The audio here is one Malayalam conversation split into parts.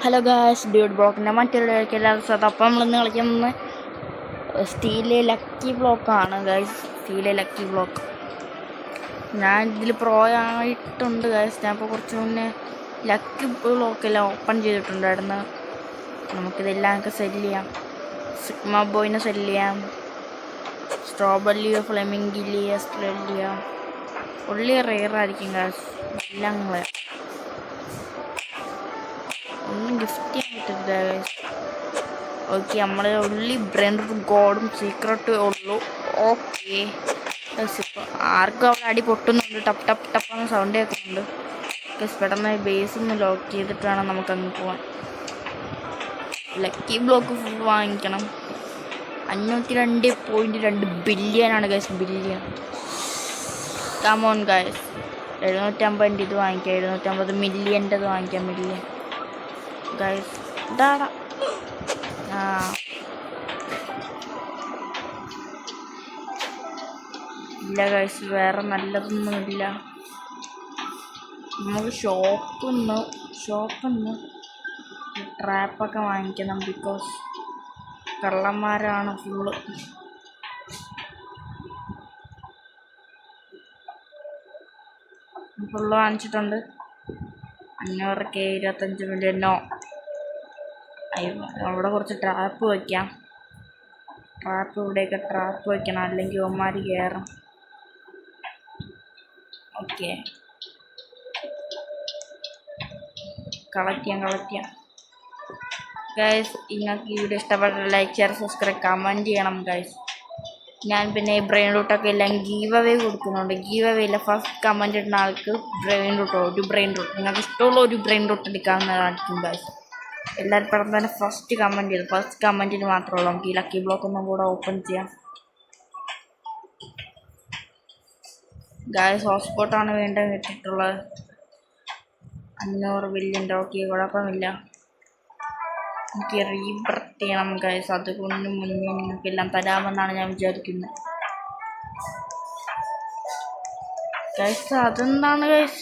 ഹലോ ഗായ്സ്, ഡ്യൂഡ് ബ്ലോക്കിൻ്റെ മറ്റൊരു എല്ലാവർക്കും സാധാ. അപ്പം നമ്മളിന്ന് കളിക്കുന്നത് സ്റ്റീലെ ലക്കി ബ്ലോക്കാണ് ഗായ്സ്. സ്റ്റീലെ ലക്കി ബ്ലോക്ക് ഞാൻ ഇതിൽ പ്രോ ആയിട്ടുണ്ട് ഗായ്സ്. ഞാൻ ഇപ്പോൾ കുറച്ച് മുന്നേ ലക്കി ബ്ലോക്കെല്ലാം ഓപ്പൺ ചെയ്തിട്ടുണ്ടായിരുന്നു. നമുക്കിതെല്ലാം സെല് ചെയ്യാം. സിഗ്മ ബോയിനെ സെല് ചെയ്യാം, സ്ട്രോബെറിയോ ഫ്ലെമിംഗിലിയോ സെല് ചെയ്യാം. ഉള്ളി റെയറായിരിക്കും ഗായ്സ്. എല്ലാം ഒന്നും ഗിഫ്റ്റ് ചെയ്യാൻ പറ്റില്ല ഗൈസ്. ഓക്കെ, നമ്മൾ ഉള്ളി ബ്രെൻഡർ ഗോഡും സീക്രട്ടും ഉള്ളൂ. ഓക്കെ, ഇപ്പോൾ ആർക്കും അവിടെ അടി പൊട്ടുന്നുണ്ട്. ടപ്പ് ടപ്പ് ടപ്പെന്ന് സൗണ്ട് കേൾക്കുന്നുണ്ട്. ഗൈസ്, പെട്ടെന്ന് ബേസ് ഒന്ന് ലോക്ക് ചെയ്തിട്ട് വേണം നമുക്ക് അങ്ങ് പോവാൻ. ലക്കി ബ്ലോക്ക് ഫുൾ വാങ്ങിക്കണം. 502.2 ബില്യനാണ് ഗൈസ്. ബില്യൺ. കമോൺ ഗൈസ്, 750 ഇത് വാങ്ങിക്കാം. 750 മില്യൻ്റെത് വാങ്ങിക്കാം. Million guys. ഇതാടാ. ഇല്ല ഗൈസ്, വേറെ നല്ലതൊന്നുമില്ല. നമുക്ക് ഷോപ്പിന്ന് ട്രാപ്പൊക്കെ വാങ്ങിക്കണം. Because കള്ളന്മാരാണ് full. ഫുള്ള് വാങ്ങിച്ചിട്ടുണ്ട്. 500K 25 മില്യനോ. അവിടെ കുറച്ച് ട്രാപ്പ് വയ്ക്കാം. ഇവിടെയൊക്കെ ട്രാപ്പ് വയ്ക്കണം, അല്ലെങ്കിൽ ഒമാരി കയറും. ഓക്കെ, കളക്ട് ചെയ്യാം ഗൈസ്. നിങ്ങൾക്ക് ഈ വീഡിയോ ഇഷ്ടപ്പെട്ട ലൈക്ക്, ഷെയർ, സബ്സ്ക്രൈബ്, കമൻറ്റ് ചെയ്യണം ഗൈസ്. ഞാൻ പിന്നെ ബ്രെയിൻ റൂട്ടൊക്കെ എല്ലാം ഗീവ് അവേ കൊടുക്കുന്നുണ്ട്. ഗീവ് അവേ ഫസ്റ്റ് കമൻറ്റ് ഇടുന്ന ആൾക്ക് ഒരു ബ്രെയിൻ റൂട്ട് നിങ്ങൾക്ക് ഇഷ്ടമുള്ള ഒരു ബ്രെയിൻ റൂട്ട് എടുക്കാവുന്നതായിരിക്കും ഗൈസ്. എല്ലാവരും പെട്ടെന്ന് തന്നെ ഫസ്റ്റ് കമൻറ്റിന് മാത്രമേ ഉള്ളൂ. നമുക്ക് ഈ ലക്കി ബ്ലോക്ക് ഒന്നും കൂടെ ഓപ്പൺ ചെയ്യാം ഗൈസ്. ഹോട്ട്സ്പോട്ടാണ് വേണ്ടത് കിട്ടിയിട്ടുള്ളത്. 500 ബില്യൻ്റെ. ഓക്കെ, കുഴപ്പമില്ല. എനിക്ക് റീബർത്ത് ചെയ്യണം ഗൈസ്. അതുകൊണ്ട് മുന്നേ നിങ്ങൾക്കെല്ലാം തരാമെന്നാണ് ഞാൻ വിചാരിക്കുന്നത് ഗൈസ്. അതെന്താണ് ഗൈസ്,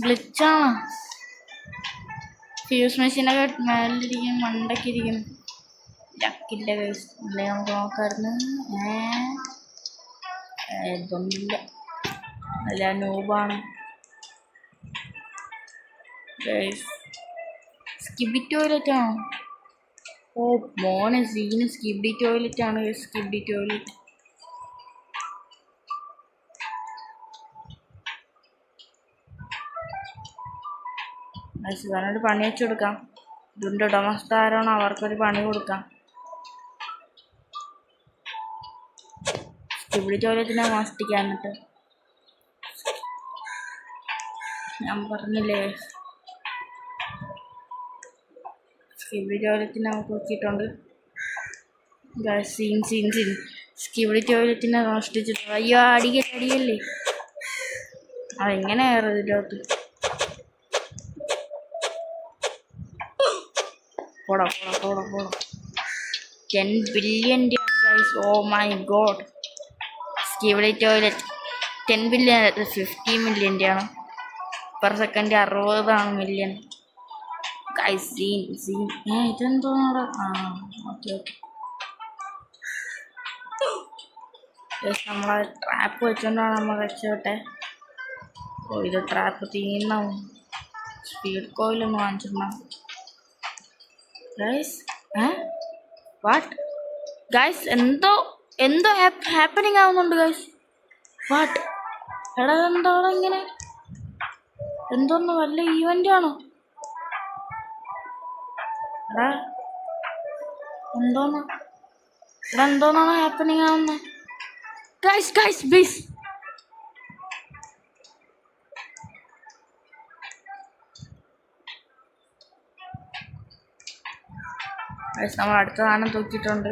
ഗ്ലിച്ചാണ്. ഫ്യൂസ് മെഷീനൊക്കെ മേലിരിക്കും, മണ്ടൊക്കെ ഇരിക്കും. ലക്കില്ല ഗൈസ്. അല്ലേ നമുക്ക് നോക്കാമായിരുന്നു. ഇതൊന്നുമില്ല, അല്ല നൂബാണ് ഗൈസ്. സ്കിബി ടോയ്ലറ്റാണോ? ഓ മോനെ, സീന് സ്കിബി ടോയ്ലറ്റാണ് ഗൈസ്. സ്കിബി ടോയ്ലറ്റ്. ശിവനോട് പണി വെച്ചു കൊടുക്കാം. ഇതിൻ്റെ ഉടമസ്ഥാരാണ്, അവർക്കൊരു പണി കൊടുക്കാം. സ്കിബി ടോയ്ലറ്റിനെ മോഷ്ടിക്കാൻ. എന്നിട്ട് ഞാൻ പറഞ്ഞില്ലേ, സ്കിബി ടോയ്ലറ്റിനെ നോക്കിയിട്ടുണ്ട്. സീൻ സ്കിബി ടോയ്ലറ്റിനെ മോഷ്ടിച്ചിട്ടുണ്ട്. അയ്യോ, അടിയല്ലേ. അതെങ്ങനെ കയറും ഇതിലോട്ട്? പോടാ. 10 billion guys. Oh my God. സ്കിബി ടോയ്ലറ്റ് 10 ബില്യൺ, 50 മില്യൻ്റെ ആണ്. Per second 60 million guys. Scene ഇതെന്തോന്നാണ്? ഓക്കെ. നമ്മളെ ട്രാപ്പ് വെച്ചോണ്ടാണ് നമ്മൾ രക്ഷപ്പെട്ടെ. ഓ, ഇത് ട്രാപ്പ് തീർന്നാവും. സ്പീഡ് കോയിലൊന്ന് വാങ്ങിച്ചിടണം ഗൈസ്. വാട്ട് ഗൈസ്, എന്തോ ഹാപ്പനിങ് ആവുന്നുണ്ട് ഗൈസ്. വാട്ട് എടാ, എന്തോടാ ഇങ്ങനെ? എന്തോന്ന് വല്ല ഈവൻ്റ് ആണോ? എടാ എന്തോന്നാണ് ഹാപ്പനിങ് ആവുന്നത് ഗൈസ്? പ്ലീസ് ഗൈസ്, നമ്മൾ അടുത്ത സാധനം തൂക്കിയിട്ടുണ്ട്.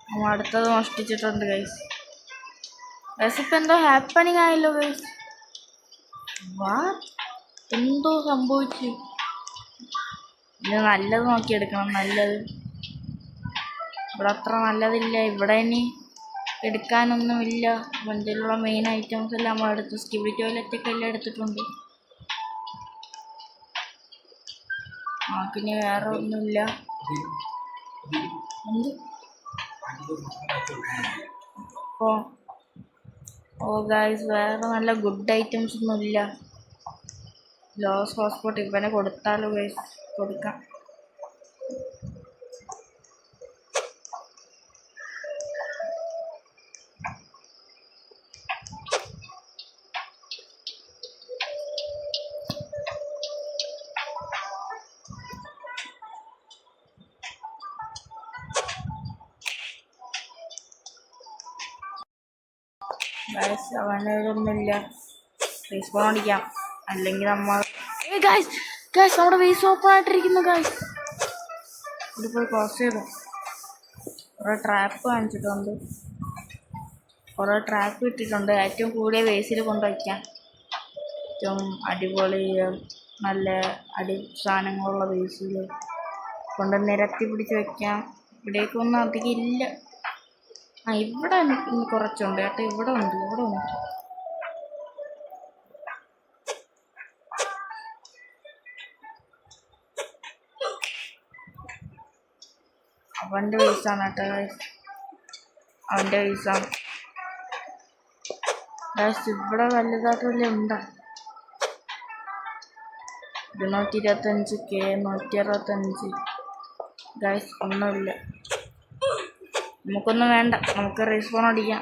നമ്മൾ അടുത്തത് മോഷ്ടിച്ചിട്ടുണ്ട് ഗൈസ്. ഇപ്പം എന്തോ ഹാപ്പനിങ് ആയല്ലോ ഗൈസ്. എന്തോ സംഭവിച്ചു? ഇത് നല്ലത് നോക്കിയെടുക്കണം. നല്ലത് ഇവിടെ അത്ര നല്ലതില്ല. ഇവിടെ ഇനി എടുക്കാനൊന്നുമില്ല. വണ്ടിയിലുള്ള മെയിൻ ഐറ്റംസ് എല്ലാം നമ്മൾ എടുത്തു. സ്കിബി ടോയ്ലറ്റൊക്കെ എല്ലാം എടുത്തിട്ടുണ്ട്. പിന്നെ വേറെ ഒന്നുമില്ല. എന്ത് അപ്പോൾ ഗൈസ് വേറെ നല്ല ഗുഡ് ഐറ്റംസ് ഒന്നുമില്ല. ലോസ് ഹോസ്പോട്ട് ഇവനെ കൊടുത്താലോ ഗൈസ്? കൊടുക്കാം. ഗൈസ് അവനൊന്നുമില്ല. റീസ്പോൺ അടിക്കാം, അല്ലെങ്കിൽ നമ്മൾ ഗൈസ് നമ്മുടെ വേസ് ഓപ്പൺ ആയിട്ടിരിക്കുന്നു. ഗൈസ് ഇതിപ്പോൾ ക്ലോസ് ചെയ്തു. കുറേ ട്രാപ്പ് കാണിച്ചിട്ടുണ്ട്, കുറേ ട്രാപ്പ് ഇട്ടിട്ടുണ്ട്. ഏറ്റവും കൂടിയ വേസിൽ കൊണ്ടുവയ്ക്കാം. ഏറ്റവും അടിപൊളി നല്ല സാധനങ്ങളുള്ള വേസിൽ കൊണ്ട് നിരത്തി പിടിച്ച് വയ്ക്കാം. ഇവിടേക്കൊന്നും അധികം ഇല്ല. ഇവിടെ കുറച്ചുണ്ട് കേട്ടോ. ഇവിടെ ഉണ്ട്. അവൻ്റെ വേസാണ് കേട്ടോ ഗൈസ്, അവൻ്റെ വേസാണ് ഗൈസ്. ഇവിടെ വലുതായിട്ട് വല്ല ഉണ്ടോ? 225K 165 guys. ഒന്നുമില്ല. നമുക്കൊന്നും വേണ്ട, നമുക്ക് റീസ്പോൺ അടിക്കാം.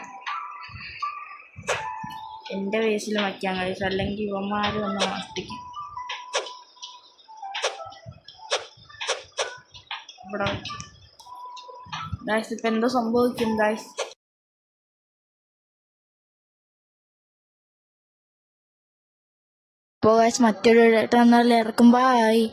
എൻ്റെ വേസിൽ വയ്ക്കാം ഗൈസ്, അല്ലെങ്കിൽ ഇവന്മാർ ഒന്ന് നഷ്ടിക്കും. ഇവിടെ വയ്ക്കും ഗൈസ്. ഇപ്പം എന്തോ സംഭവിക്കും ഗൈസ്? ഇപ്പോൾ ഗൈസ് മറ്റൊരു ഇറക്കുമ്പോൾ ആയി.